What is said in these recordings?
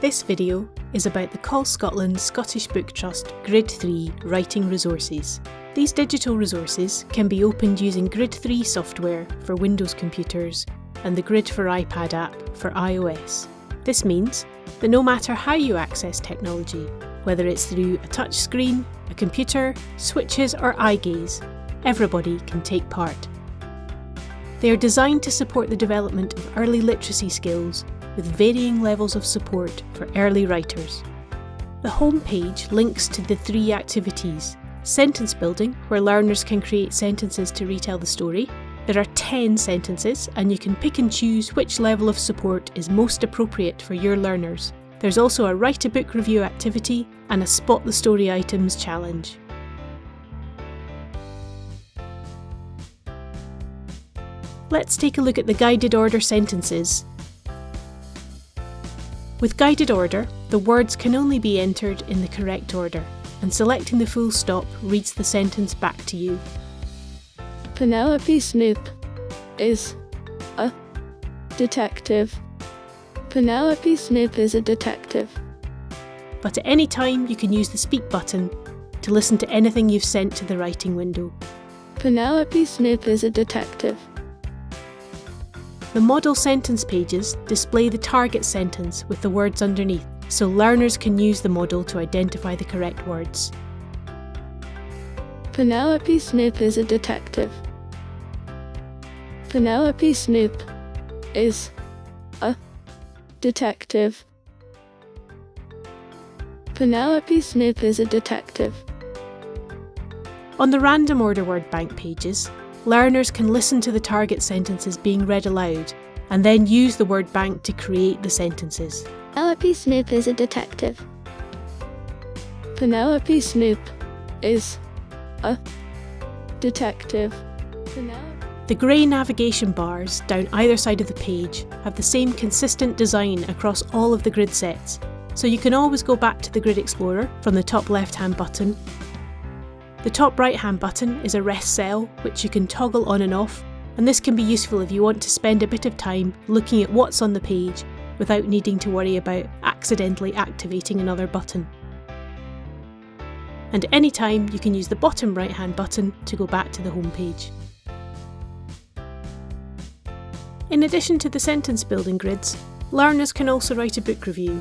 This video is about the Call Scotland Scottish Booktrust Grid 3 writing resources. These digital resources can be opened using Grid 3 software for Windows computers and the Grid for iPad app for iOS. This means that no matter how you access technology, whether it's through a touch screen, a computer, switches or eye gaze, everybody can take part. They are designed to support the development of early literacy skills with varying levels of support for early writers. The home page links to the 3 activities: sentence building, where learners can create sentences to retell the story. There are 10 sentences and you can pick and choose which level of support is most appropriate for your learners. There's also a write a book review activity and a spot the story items challenge. Let's take a look at the guided order sentences. With guided order, the words can only be entered in the correct order, and selecting the full stop reads the sentence back to you. Penelope Snoop is a detective. Penelope Snoop is a detective. But at any time you can use the speak button to listen to anything you've sent to the writing window. Penelope Snoop is a detective. The model sentence pages display the target sentence with the words underneath, so learners can use the model to identify the correct words. Penelope Snoop is a detective. Penelope Snoop is a detective. Penelope Snoop is a detective. On the random order word bank pages, learners can listen to the target sentences being read aloud and then use the word bank to create the sentences. Penelope Snoop is a detective. Penelope Snoop is a detective. The grey navigation bars down either side of the page have the same consistent design across all of the grid sets, so you can always go back to the Grid Explorer from the top left-hand button. The top right-hand button is a rest cell, which you can toggle on and off, and this can be useful if you want to spend a bit of time looking at what's on the page without needing to worry about accidentally activating another button. And at any time you can use the bottom right-hand button to go back to the home page. In addition to the sentence building grids, learners can also write a book review.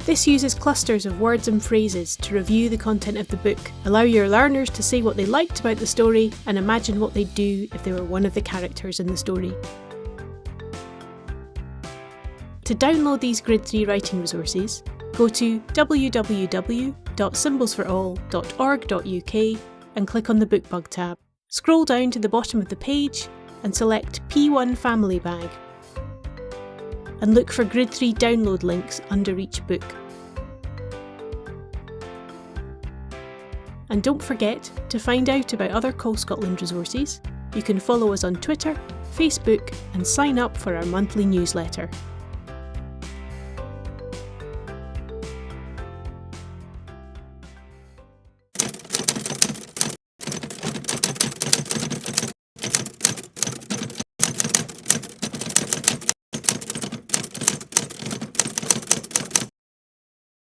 This uses clusters of words and phrases to review the content of the book, allow your learners to say what they liked about the story and imagine what they'd do if they were one of the characters in the story. To download these Grid 3 writing resources, go to www.symbolsforall.org.uk and click on the Bookbug tab. Scroll down to the bottom of the page and select P1 Family Bag, and look for Grid 3 download links under each book. And don't forget, to find out about other Call Scotland resources, you can follow us on Twitter, Facebook and sign up for our monthly newsletter.